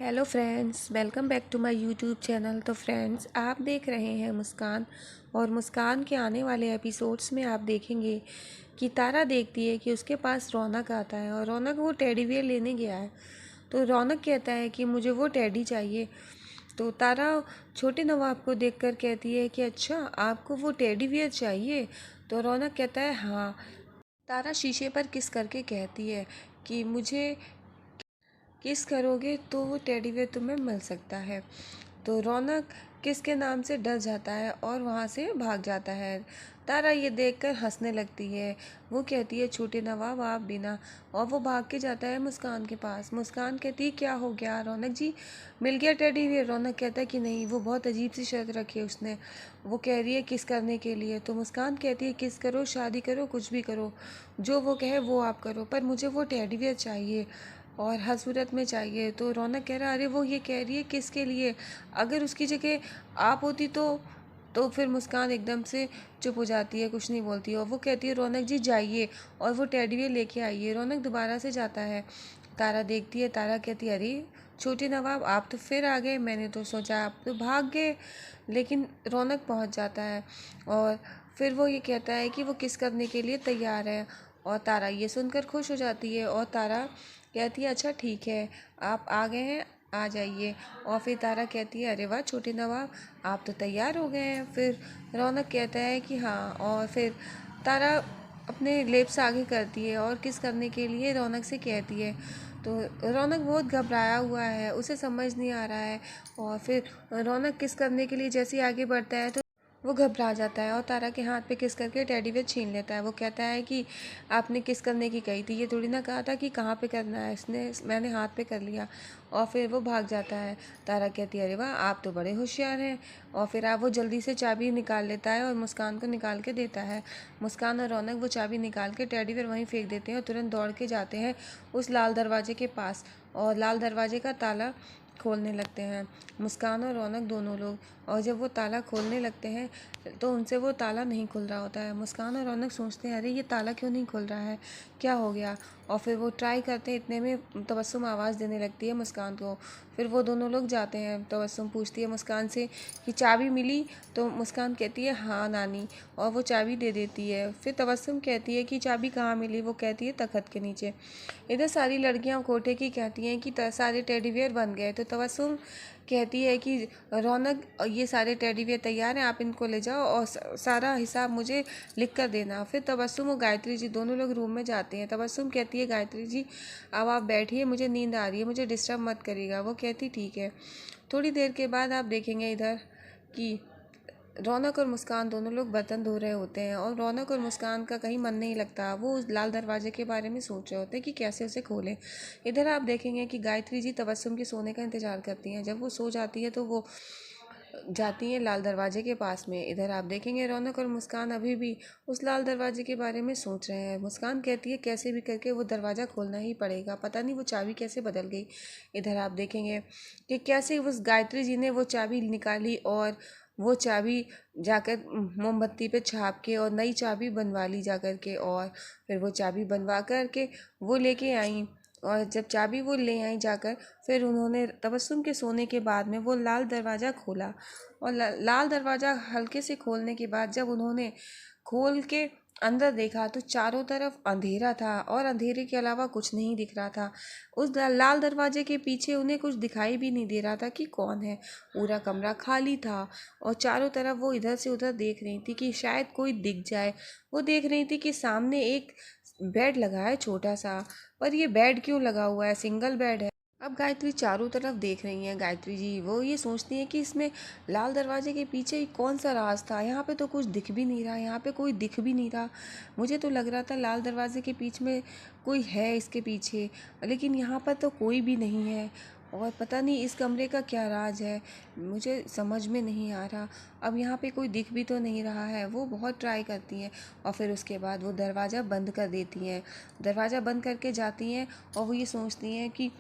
Hello friends, welcome back to my YouTube channel. तो friends, आप देख रहे हैं मुस्कान। और मुस्कान के आने वाले एपिसोड्स में आप देखेंगे कि तारा देखती है कि उसके पास रौनक आता है और रौनक वो टेडी बियर लेने गया है। तो रौनक कहता है कि मुझे वो टेडी चाहिए। तो तारा छोटे नवाब को देखकर कहती है कि अच्छा, आपको वो टेडी बियर चाहिए। तो रौनक कहता है हाँ। तारा शीशे पर किस करके कहती है कि मुझे किस करोगे तो वो टेडी बियर तुम्हें मिल सकता है। तो रौनक किस के नाम से डर जाता है और वहाँ से भाग जाता है। तारा ये देखकर हंसने लगती है। वो कहती है छोटे नवाब आप बिना, और वो भाग के जाता है मुस्कान के पास। मुस्कान कहती है क्या हो गया रौनक जी, मिल गया टेडी बियर। रौनक कहता है कि नहीं, वो बहुत अजीब सी शर्त रखी है उसने। वो कह रही है किस करने के लिए। तो मुस्कान कहती है किस करो, शादी करो, कुछ भी करो, जो वो कहे वो आप करो, पर मुझे वो टेडी बियर चाहिए और हर सूरत में चाहिए। तो रौनक कह रहा अरे वो ये कह रही है किसके लिए, अगर उसकी जगह आप होती तो फिर मुस्कान एकदम से चुप हो जाती है, कुछ नहीं बोलती। और वो कहती है रौनक जी जाइए और वो टेडी बियर लेके आइए। रौनक दोबारा से जाता है। तारा देखती है। तारा कहती है अरे छोटे नवाब, आप तो फिर आ गए, मैंने तो सोचा आप तो भाग गए। लेकिन रौनक पहुंच जाता है और फिर वो ये कहता है कि वो किस करने के लिए तैयार है। और तारा ये सुनकर खुश हो जाती है और तारा कहती है अच्छा ठीक है, आप आ गए हैं, आ जाइए। और फिर तारा कहती है अरे वाह छोटे नवाब, आप तो तैयार हो गए हैं। फिर रौनक कहता है कि हाँ। और फिर तारा अपने लिप्स आगे करती है और किस करने के लिए रौनक से कहती है। तो रौनक बहुत घबराया हुआ है, उसे समझ नहीं आ रहा है। और फिर रौनक किस करने के लिए जैसे ही आगे बढ़ता है तो वो घबरा जाता है और तारा के हाथ पे किस करके टेडी बियर छीन लेता है। वो कहता है कि आपने किस करने की कही थी, ये थोड़ी ना कहा था कि कहाँ पे करना है, इसने मैंने हाथ पे कर लिया। और फिर वो भाग जाता है। तारा कहती है अरे वाह, आप तो बड़े होशियार हैं। और फिर आप वो जल्दी से चाबी निकाल लेता है और मुस्कान को निकाल के देता है। मुस्कान और रौनक वो चाबी निकाल के टेडी बियर वहीं फेंक देते हैं और तुरंत दौड़ के जाते हैं उस लाल दरवाजे के पास और लाल दरवाजे का ताला खोलने लगते हैं, मुस्कान और रौनक दोनों लोग। और जब वो ताला खोलने लगते हैं तो उनसे वो ताला नहीं खुल रहा होता है। मुस्कान और रौनक सोचते हैं अरे ये ताला क्यों नहीं खुल रहा है, क्या हो गया। और फिर वो ट्राई करते हैं, इतने में तबस्सुम आवाज़ देने लगती है मुस्कान को। फिर वो दोनों लोग जाते हैं। तबस्सुम पूछती है मुस्कान से कि चाबी मिली। तो मुस्कान कहती है हाँ नानी, और वो चाबी दे देती है। फिर तबस्सुम कहती है कि चाबी कहाँ मिली। वो कहती है तखत के नीचे। इधर सारी लड़कियां कोठे की कहती हैं कि सारे टेडी बियर बन गए। तो तबस्सुम कहती है कि रौनक ये सारे टेडी बियर तैयार हैं, आप इनको ले जाओ और सारा हिसाब मुझे लिख कर देना। फिर तबस्सुम और गायत्री जी दोनों लोग रूम में जाते हैं। तबस्सुम कहती है गायत्री जी अब आप बैठिए, मुझे नींद आ रही है, मुझे डिस्टर्ब मत करिएगा। वो कहती ठीक है। थोड़ी देर के बाद आप देखेंगे इधर कि रौनक और मुस्कान दोनों लोग बर्तन धो रहे होते हैं और रौनक और मुस्कान का कहीं मन नहीं लगता। वो उस लाल दरवाजे के बारे में सोच रहे होते हैं कि कैसे उसे खोलें। इधर आप देखेंगे कि गायत्री जी तबस्सुम के सोने का इंतजार करती हैं। जब वो सो जाती है तो वो जाती हैं लाल दरवाजे के पास में। इधर आप देखेंगे रौनक और मुस्कान अभी भी उस लाल दरवाजे के बारे में सोच रहे हैं। मुस्कान कहती है कैसे भी करके वो दरवाज़ा खोलना ही पड़ेगा, पता नहीं वो चाबी कैसे बदल गई। इधर आप देखेंगे कि कैसे उस गायत्री जी ने वो चाबी निकाली और वो चाबी जाकर मोमबत्ती पे छाप के और नई चाबी बनवा ली जाकर के। और फिर वो चाबी बनवा कर के वो लेके आई। और जब चाबी वो ले आई जाकर, फिर उन्होंने तबस्सुम के सोने के बाद में वो लाल दरवाज़ा खोला। और लाल दरवाज़ा हल्के से खोलने के बाद जब उन्होंने खोल के अंदर देखा तो चारों तरफ अंधेरा था और अंधेरे के अलावा कुछ नहीं दिख रहा था। उस लाल दरवाजे के पीछे उन्हें कुछ दिखाई भी नहीं दे रहा था कि कौन है। पूरा कमरा खाली था और चारों तरफ वो इधर से उधर देख रही थी कि शायद कोई दिख जाए। वो देख रही थी कि सामने एक बेड लगा है छोटा सा, पर ये बेड क्यों लगा हुआ है, सिंगल बेड है। अब गायत्री चारों तरफ देख रही हैं। गायत्री जी वो ये सोचती हैं कि इसमें लाल दरवाजे के पीछे कौन सा राज था, यहाँ पे तो कुछ दिख भी नहीं रहा, यहाँ पे कोई दिख भी नहीं रहा। मुझे तो लग रहा था लाल दरवाजे के बीच में कोई है इसके पीछे, लेकिन यहाँ पर तो कोई भी नहीं है। और पता नहीं इस कमरे का क्या राज है, मुझे समझ में नहीं आ रहा। अब यहाँ पे कोई दिख भी तो नहीं रहा है। वो बहुत ट्राई करती हैं और फिर उसके बाद वो दरवाज़ा बंद कर देती हैं। दरवाज़ा बंद करके जाती हैं और वो ये सोचती हैं कि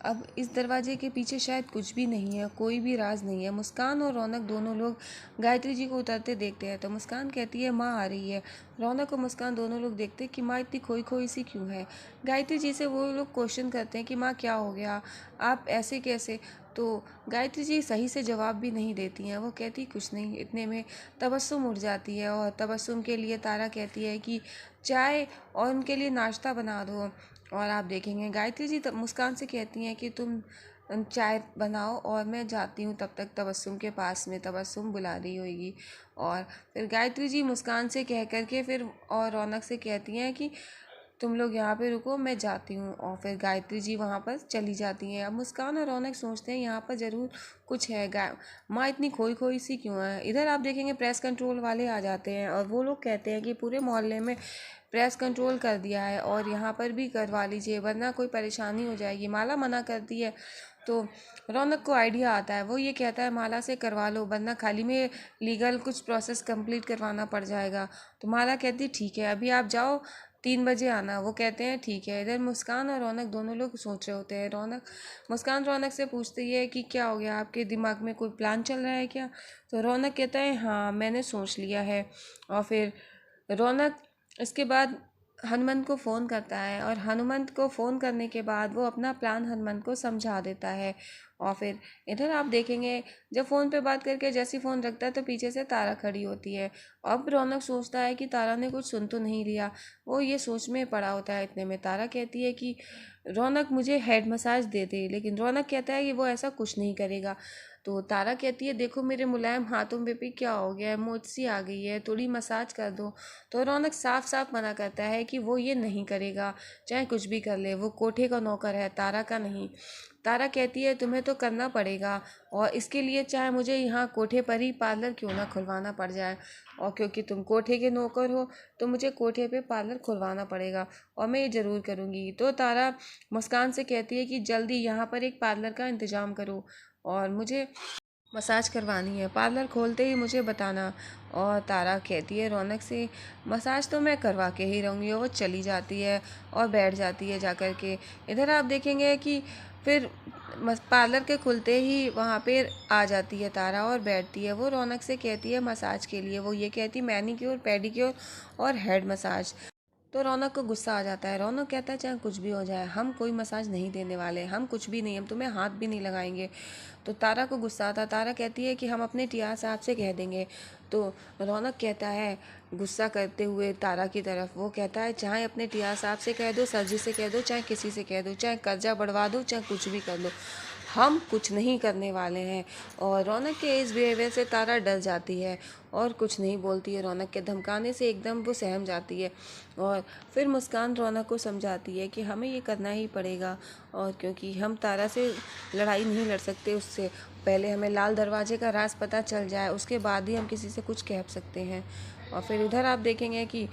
अब इस दरवाजे के पीछे शायद कुछ भी नहीं है, कोई भी राज नहीं है। मुस्कान और रौनक दोनों लोग गायत्री जी को उतरते देखते हैं तो मुस्कान कहती है माँ आ रही है। रौनक और मुस्कान दोनों लोग देखते हैं कि माँ इतनी खोई खोई सी क्यों है। गायत्री जी से वो लोग क्वेश्चन करते हैं कि माँ क्या हो गया, आप ऐसे कैसे। तो गायत्री जी सही से जवाब भी नहीं देती हैं, वो कहती कुछ नहीं। इतने में तबस्सुम उठ जाती है और तबस्सुम के लिए तारा कहती है कि चाय और उनके लिए नाश्ता बना दो। और आप देखेंगे गायत्री जी मुस्कान से कहती हैं कि तुम चाय बनाओ और मैं जाती हूँ तब तक तबस्सुम के पास में, तबस्सुम बुला रही होगी। और फिर गायत्री जी मुस्कान से कह करके फिर और रौनक से कहती हैं कि तुम लोग यहाँ पे रुको, मैं जाती हूँ। और फिर गायत्री जी वहाँ पर चली जाती हैं। अब मुस्कान और रौनक सोचते हैं यहाँ पर ज़रूर कुछ है, माँ इतनी खोई खोई सी क्यों है। इधर आप देखेंगे प्रेस कंट्रोल वाले आ जाते हैं और वो लोग कहते हैं कि पूरे मोहल्ले में प्रेस कंट्रोल कर दिया है और यहाँ पर भी करवा लीजिए वरना कोई परेशानी हो जाएगी। माला मना करती है तो रौनक को आइडिया आता है, वो ये कहता है माला से करवा लो वरना खाली में लीगल कुछ प्रोसेस कंप्लीट करवाना पड़ जाएगा। तो माला कहती ठीक है अभी आप जाओ, 3 बजे आना। वो कहते हैं ठीक है। इधर मुस्कान और रौनक दोनों लोग सोच रहे होते हैं। मुस्कान रौनक से पूछती है कि क्या हो गया, आपके दिमाग में कोई प्लान चल रहा है क्या। तो रौनक कहता है हाँ मैंने सोच लिया है। और फिर रौनक इसके बाद हनुमंत को फ़ोन करता है और हनुमंत को फ़ोन करने के बाद वो अपना प्लान हनुमंत को समझा देता है। और फिर इधर आप देखेंगे जब फ़ोन पे बात करके जैसे फ़ोन रखता है तो पीछे से तारा खड़ी होती है। अब रौनक सोचता है कि तारा ने कुछ सुन तो नहीं लिया, वो ये सोच में पड़ा होता है। इतने में तारा कहती है कि रौनक मुझे हेड मसाज दे दे, लेकिन रौनक कहता है कि वो ऐसा कुछ नहीं करेगा। तो तारा कहती है देखो मेरे मुलायम हाथों में भी क्या हो गया है, मोच सी आ गई है, थोड़ी मसाज कर दो। तो रौनक साफ साफ मना करता है कि वो ये नहीं करेगा, चाहे कुछ भी कर ले, वो कोठे का नौकर है तारा का नहीं। तारा कहती है तुम्हें तो करना पड़ेगा और इसके लिए चाहे मुझे यहाँ कोठे पर ही पार्लर क्यों ना खुलवाना पड़ जाए, और क्योंकि तुम कोठे के नौकर हो तो मुझे कोठे पे पार्लर खुलवाना पड़ेगा और मैं ये ज़रूर करूँगी। तो तारा मुस्कान से कहती है कि जल्दी यहाँ पर एक पार्लर का इंतज़ाम करो और मुझे मसाज करवानी है, पार्लर खोलते ही मुझे बताना। और तारा कहती है रौनक से मसाज तो मैं करवा के ही रहूँगी। और वो चली जाती है और बैठ जाती है जा कर के। इधर आप देखेंगे कि फिर पार्लर के खुलते ही वहाँ पे आ जाती है तारा और बैठती है। वो रौनक से कहती है मसाज के लिए, वो ये कहती मैनीक्योर पेडिक्योर और हेड मसाज। तो रौनक को गुस्सा आ जाता है। रौनक कहता है चाहे कुछ भी हो जाए हम कोई मसाज नहीं देने वाले, हम कुछ भी नहीं, हम तुम्हें हाथ भी नहीं लगाएंगे। तो तारा को गुस्सा आता है। तारा कहती है कि हम अपने टियार साहब से कह देंगे। तो रौनक कहता है गुस्सा करते हुए तारा की तरफ, वो कहता है चाहे अपने टियार साहब से कह दो, सर जी से कह दो, चाहे किसी से कह दो, चाहे कर्जा बढ़वा दो, चाहे कुछ भी कर लो, हम कुछ नहीं करने वाले हैं। और रौनक के इस बिहेवियर से तारा डर जाती है और कुछ नहीं बोलती है। रौनक के धमकाने से एकदम वो सहम जाती है। और फिर मुस्कान रौनक को समझाती है कि हमें ये करना ही पड़ेगा, और क्योंकि हम तारा से लड़ाई नहीं लड़ सकते, उससे पहले हमें लाल दरवाजे का राज पता चल जाए, उसके बाद ही हम किसी से कुछ कह सकते हैं। और फिर इधर आप देखेंगे कि